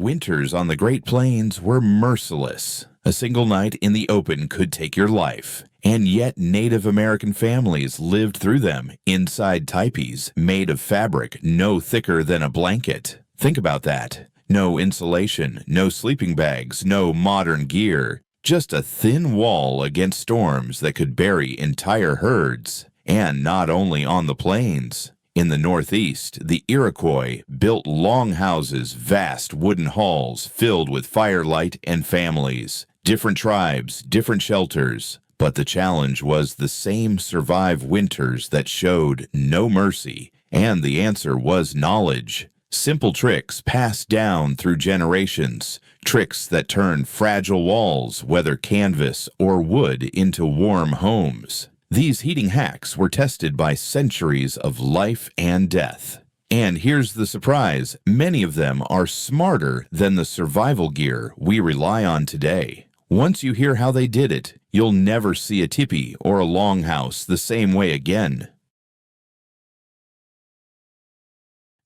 Winters on the Great Plains were merciless. A single night in the open could take your life. And yet Native American families lived through them inside tipis made of fabric no thicker than a blanket. Think about that. No insulation, no sleeping bags, no modern gear. Just a thin wall against storms that could bury entire herds. And not only on the plains. In the Northeast, the Iroquois built longhouses, vast wooden halls filled with firelight and families. Different tribes, different shelters. But the challenge was the same: survive winters that showed no mercy. And the answer was knowledge. Simple tricks passed down through generations. Tricks that turned fragile walls, whether canvas or wood, into warm homes. These heating hacks were tested by centuries of life and death. And here's the surprise: many of them are smarter than the survival gear we rely on today. Once you hear how they did it, you'll never see a tipi or a longhouse the same way again.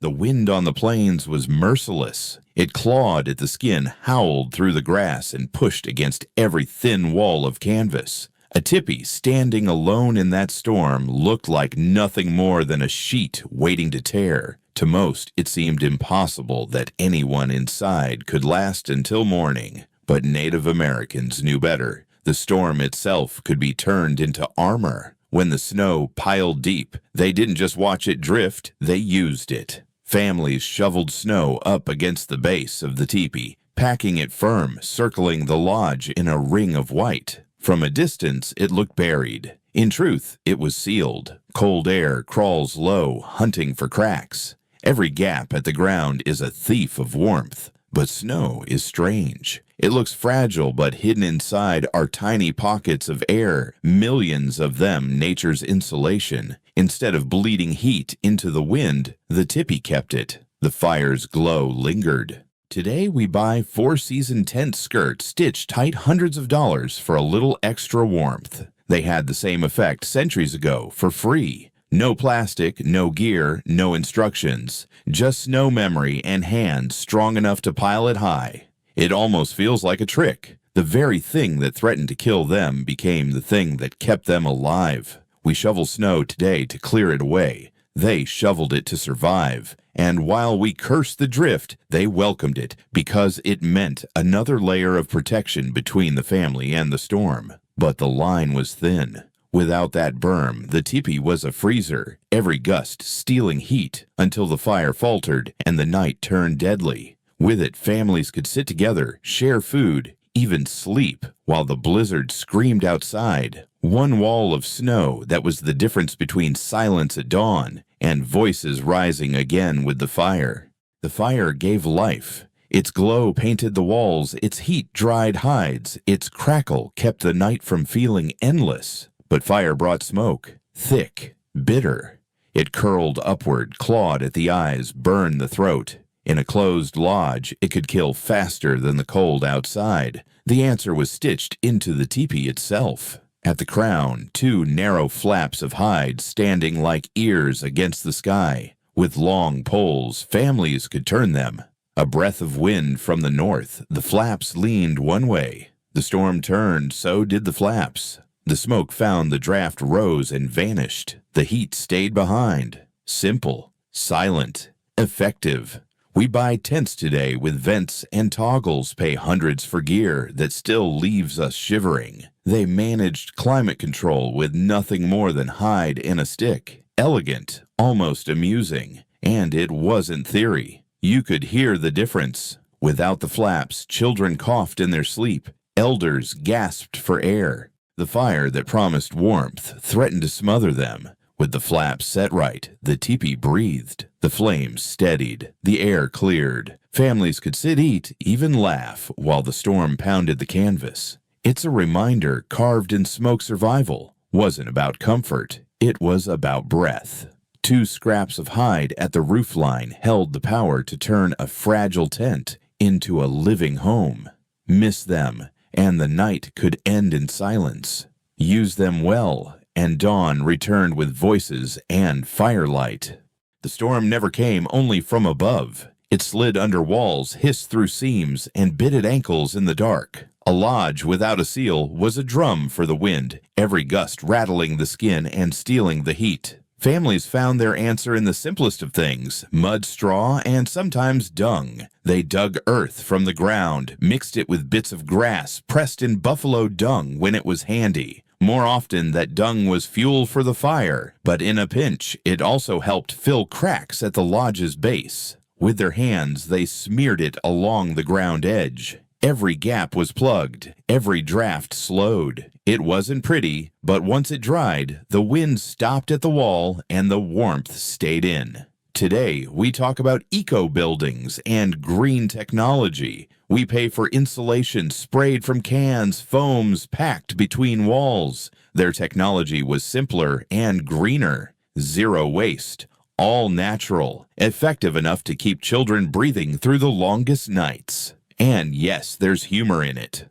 The wind on the plains was merciless. It clawed at the skin, howled through the grass, and pushed against every thin wall of canvas. A tipi standing alone in that storm looked like nothing more than a sheet waiting to tear. To most, it seemed impossible that anyone inside could last until morning. But Native Americans knew better. The storm itself could be turned into armor. When the snow piled deep, they didn't just watch it drift, they used it. Families shoveled snow up against the base of the tipi, packing it firm, circling the lodge in a ring of white. From a distance, it looked buried. In truth, it was sealed. Cold air crawls low, hunting for cracks. Every gap at the ground is a thief of warmth. But snow is strange. It looks fragile, but hidden inside are tiny pockets of air, millions of them nature's insulation. Instead of bleeding heat into the wind, the tipi kept it. The fire's glow lingered. Today we buy four-season tent skirts stitched tight hundreds of dollars for a little extra warmth. They had the same effect centuries ago for free. No plastic, no gear, no instructions. Just snow memory and hands strong enough to pile it high. It almost feels like a trick. The very thing that threatened to kill them became the thing that kept them alive. We shovel snow today to clear it away. They shoveled it to survive. And while we cursed the drift, they welcomed it because it meant another layer of protection between the family and the storm. But the line was thin. Without that berm, the tipi was a freezer, every gust stealing heat until the fire faltered and the night turned deadly. With it, families could sit together, share food, even sleep, while the blizzard screamed outside. One wall of snow that was the difference between silence at dawn and voices rising again with the fire. The fire gave life. Its glow painted the walls, its heat dried hides, its crackle kept the night from feeling endless. But fire brought smoke, thick, bitter. It curled upward, clawed at the eyes, burned the throat. In a closed lodge, it could kill faster than the cold outside. The answer was stitched into the tipi itself. At the crown, two narrow flaps of hide standing like ears against the sky. With long poles, families could turn them. A breath of wind from the north, the flaps leaned one way. The storm turned, so did the flaps. The smoke found the draft rose and vanished. The heat stayed behind. Simple, silent, effective. We buy tents today with vents and toggles, pay hundreds for gear that still leaves us shivering. They managed climate control with nothing more than hide and a stick. Elegant, almost amusing. And it wasn't theory. You could hear the difference. Without the flaps, children coughed in their sleep. Elders gasped for air. The fire that promised warmth threatened to smother them. With the flaps set right, the tipi breathed. The flames steadied. The air cleared. Families could sit, eat, even laugh while the storm pounded the canvas. It's a reminder carved in smoke survival wasn't about comfort. It was about breath. Two scraps of hide at the roofline held the power to turn a fragile tent into a living home. Miss them, and the night could end in silence. Use them well, and dawn returned with voices and firelight. The storm never came only from above. It slid under walls, hissed through seams, and bit at ankles in the dark. A lodge without a seal was a drum for the wind, every gust rattling the skin and stealing the heat. Families found their answer in the simplest of things, mud, straw, and sometimes dung. They dug earth from the ground, mixed it with bits of grass, pressed in buffalo dung when it was handy. More often, that dung was fuel for the fire, but in a pinch, it also helped fill cracks at the lodge's base. With their hands, they smeared it along the ground edge. Every gap was plugged, every draft slowed. It wasn't pretty, but once it dried, the wind stopped at the wall and the warmth stayed in. Today, we talk about eco-buildings and green technology. We pay for insulation sprayed from cans, foams packed between walls. Their technology was simpler and greener. Zero waste. All natural. Effective enough to keep children breathing through the longest nights. And yes, there's humor in it.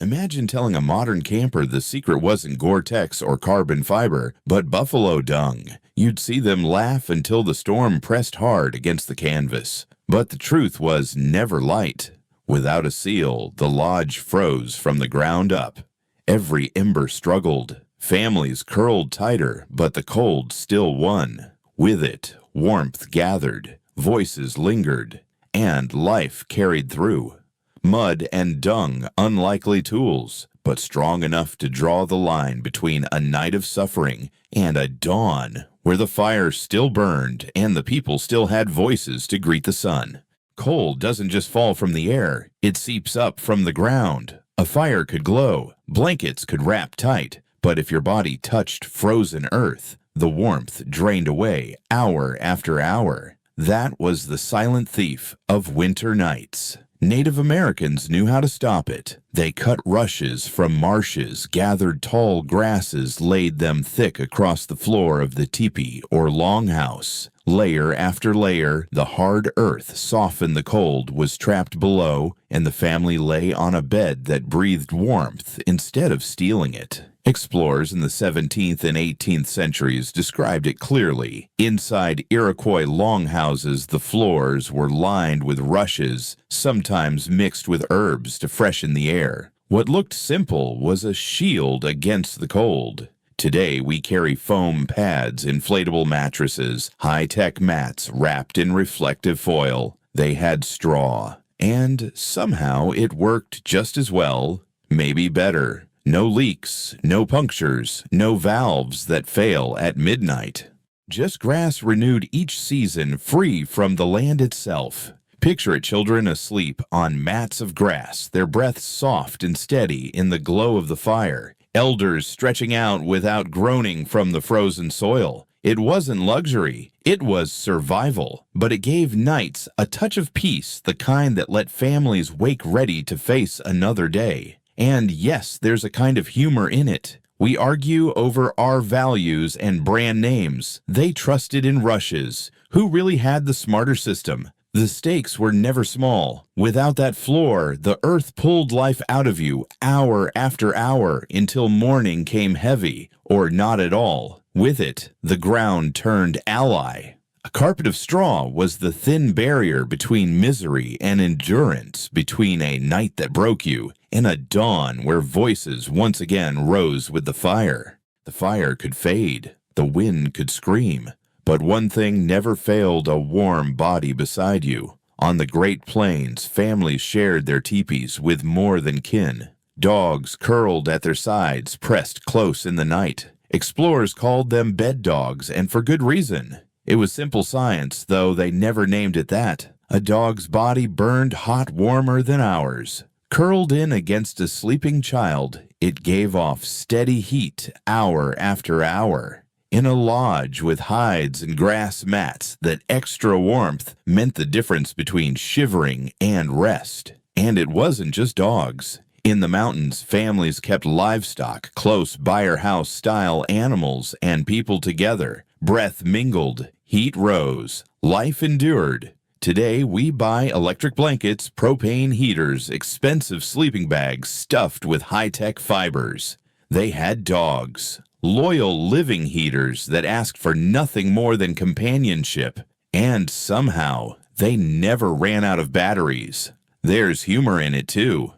Imagine telling a modern camper the secret wasn't Gore-Tex or carbon fiber, but buffalo dung. You'd see them laugh until the storm pressed hard against the canvas. But the truth was never light. Without a seal, the lodge froze from the ground up. Every ember struggled. Families curled tighter, but the cold still won. With it, warmth gathered, voices lingered, and life carried through. Mud and dung, unlikely tools, but strong enough to draw the line between a night of suffering and a dawn where the fire still burned and the people still had voices to greet the sun. Coal doesn't just fall from the air, it seeps up from the ground. A fire could glow, blankets could wrap tight, but if your body touched frozen earth, the warmth drained away hour after hour. That was the silent thief of winter nights. Native Americans knew how to stop it. They cut rushes from marshes, gathered tall grasses, laid them thick across the floor of the tipi or longhouse. Layer after layer, the hard earth softened the cold, was trapped below, and the family lay on a bed that breathed warmth instead of stealing it. Explorers in the 17th and 18th centuries described it clearly. Inside Iroquois longhouses, the floors were lined with rushes, sometimes mixed with herbs to freshen the air. What looked simple was a shield against the cold. Today, we carry foam pads, inflatable mattresses, high-tech mats wrapped in reflective foil. They had straw, and somehow it worked just as well, maybe better. No leaks, no punctures, no valves that fail at midnight. Just grass renewed each season, free from the land itself. Picture it, children asleep on mats of grass, their breaths soft and steady in the glow of the fire. Elders stretching out without groaning from the frozen soil. It wasn't luxury, it was survival. But it gave nights a touch of peace, the kind that let families wake ready to face another day. And yes, there's a kind of humor in it. We argue over our values and brand names. They trusted in rushes. Who really had the smarter system? The stakes were never small. Without that floor, the earth pulled life out of you hour after hour until morning came heavy, or not at all. With it, the ground turned ally. A carpet of straw was the thin barrier between misery and endurance, between a night that broke you and a dawn where voices once again rose with the fire. The fire could fade, the wind could scream, but one thing never failed: a warm body beside you. On the Great Plains, families shared their tipis with more than kin. Dogs curled at their sides, pressed close in the night. Explorers called them bed dogs, and for good reason. It was simple science, though they never named it that. A dog's body burned hot warmer than ours. Curled in against a sleeping child, it gave off steady heat hour after hour. In a lodge with hides and grass mats, that extra warmth meant the difference between shivering and rest. And it wasn't just dogs. In the mountains, families kept livestock, close byre-house-style animals, and people together. Breath mingled, heat rose, life endured. Today, we buy electric blankets, propane heaters, expensive sleeping bags stuffed with high-tech fibers. They had dogs, loyal living heaters that asked for nothing more than companionship. And somehow, They never ran out of batteries. There's humor in it, too.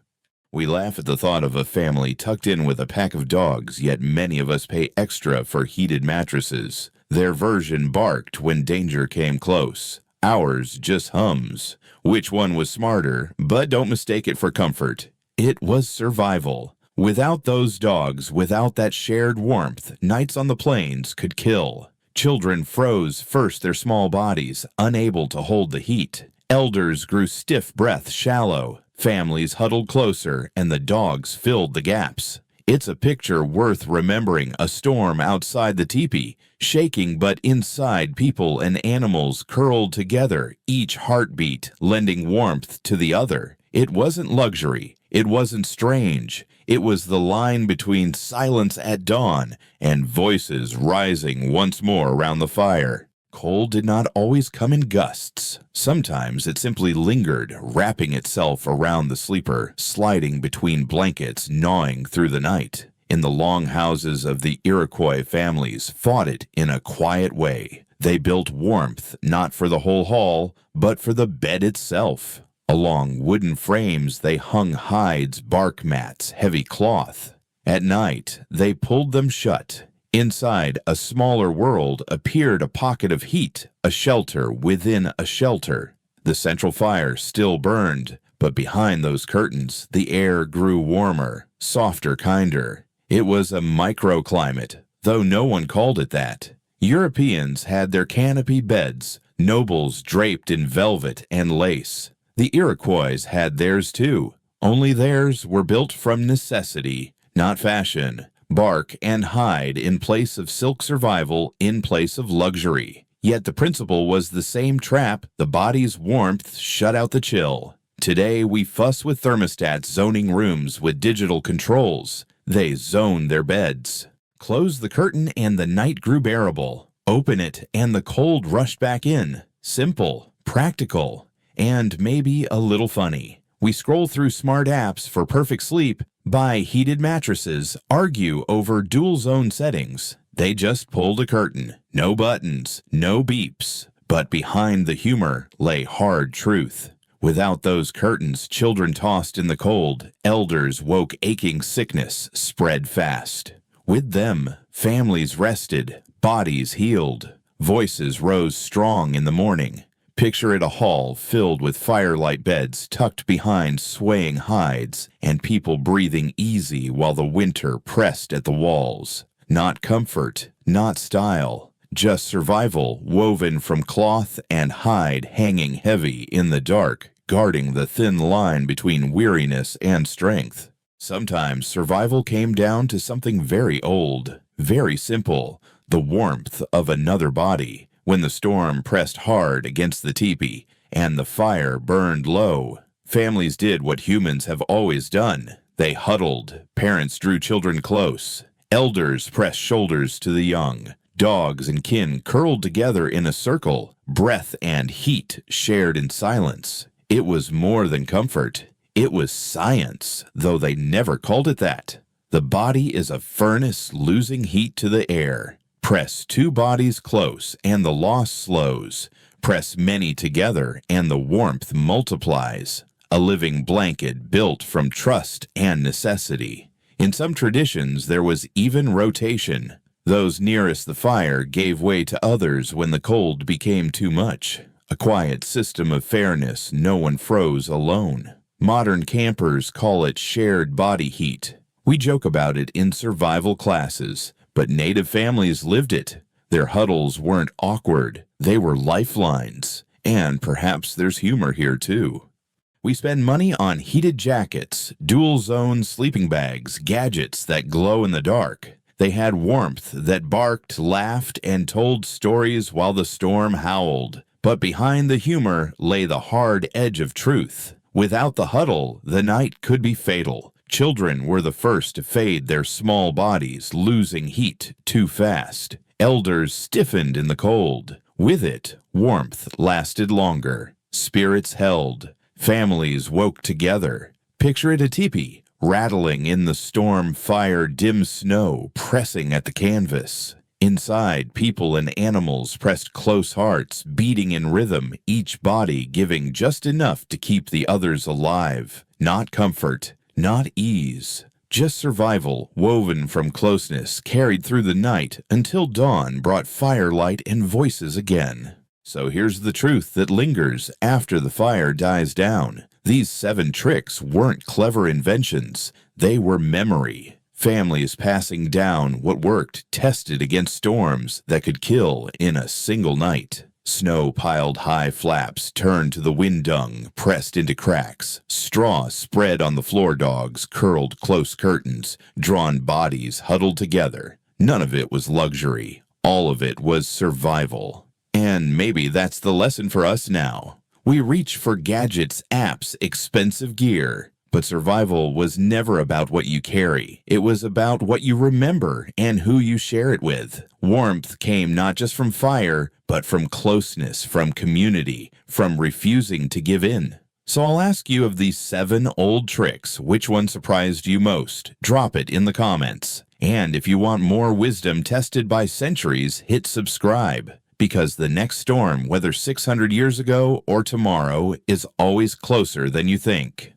We laugh at the thought of a family tucked in with a pack of dogs, yet many of us pay extra for heated mattresses. Their version barked when danger came close. Ours just hums. Which one was smarter? But don't mistake it for comfort. It was survival. Without those dogs, without that shared warmth, nights on the plains could kill. Children froze first their small bodies, unable to hold the heat. Elders grew stiff-breath shallow. Families huddled closer, and the dogs filled the gaps. It's a picture worth remembering, a storm outside the teepee, shaking but inside people and animals curled together, each heartbeat lending warmth to the other. It wasn't luxury. It wasn't strange. It was the line between silence at dawn and voices rising once more around the fire. Cold did not always come in gusts. Sometimes it simply lingered, wrapping itself around the sleeper, sliding between blankets, gnawing through the night. In the longhouses of the Iroquois families fought it in a quiet way. They built warmth not for the whole hall, but for the bed itself. Along wooden frames they hung hides, bark mats, heavy cloth. At night they pulled them shut. Inside a smaller world appeared a pocket of heat, a shelter within a shelter. The central fire still burned, but behind those curtains the air grew warmer, softer, kinder. It was a microclimate, though no one called it that. Europeans had their canopy beds, nobles draped in velvet and lace. The Iroquois had theirs too, only theirs were built from necessity, not fashion. Bark and hide in place of silk, survival in place of luxury. Yet the principle was the same trap. The body's warmth shut out the chill. Today we fuss with thermostats zoning rooms with digital controls. They zone their beds. Close the curtain and the night grew bearable. Open it and the cold rushed back in. Simple, practical, and maybe a little funny. We scroll through smart apps for perfect sleep, buy heated mattresses, argue over dual zone settings. They just pulled a curtain. No buttons, no beeps. But behind the humor lay hard truth. Without those curtains, children tossed in the cold. Elders woke aching sickness, spread fast. With them, families rested, bodies healed. Voices rose strong in the morning. Picture it a hall filled with firelight beds tucked behind swaying hides and people breathing easy while the winter pressed at the walls. Not comfort, not style, just survival woven from cloth and hide hanging heavy in the dark, guarding the thin line between weariness and strength. Sometimes survival came down to something very old, very simple, the warmth of another body. When the storm pressed hard against the teepee and the fire burned low, families did what humans have always done. They huddled, parents drew children close, elders pressed shoulders to the young, dogs and kin curled together in a circle, breath and heat shared in silence. It was more than comfort. It was science, though they never called it that. The body is a furnace losing heat to the air. Press two bodies close and the loss slows. Press many together and the warmth multiplies. A living blanket built from trust and necessity. In some traditions there was even rotation. Those nearest the fire gave way to others when the cold became too much. A quiet system of fairness, no one froze alone. Modern campers call it shared body heat. We joke about it in survival classes. But native families lived it. Their huddles weren't awkward. They were lifelines. And perhaps there's humor here too. We spend money on heated jackets, dual-zone sleeping bags, gadgets that glow in the dark. They had warmth that barked, laughed, and told stories while the storm howled. But behind the humor lay the hard edge of truth. Without the huddle, the night could be fatal. Children were the first to fade their small bodies, losing heat too fast. Elders stiffened in the cold. With it, warmth lasted longer. Spirits held. Families woke together. Picture it a teepee, rattling in the storm fire, dim snow pressing at the canvas. Inside, people and animals pressed close hearts, beating in rhythm, each body giving just enough to keep the others alive. Not comfort, not ease, just survival, woven from closeness, carried through the night until dawn brought firelight and voices again. So here's the truth that lingers after the fire dies down. These 7 tricks weren't clever inventions. They were memory. Families passing down what worked, tested against storms that could kill in a single night. Snow-piled high flaps turned to the wind dung, pressed into cracks. Straw spread on the floor dogs, curled close curtains, drawn bodies huddled together. None of it was luxury. All of it was survival. And maybe that's the lesson for us now. We reach for gadgets, apps, expensive gear. But survival was never about what you carry. It was about what you remember and who you share it with. Warmth came not just from fire, but from closeness, from community, from refusing to give in. So I'll ask you, of these 7 old tricks, which one surprised you most? Drop it in the comments. And if you want more wisdom tested by centuries, hit subscribe. Because the next storm, whether 600 years ago or tomorrow, is always closer than you think.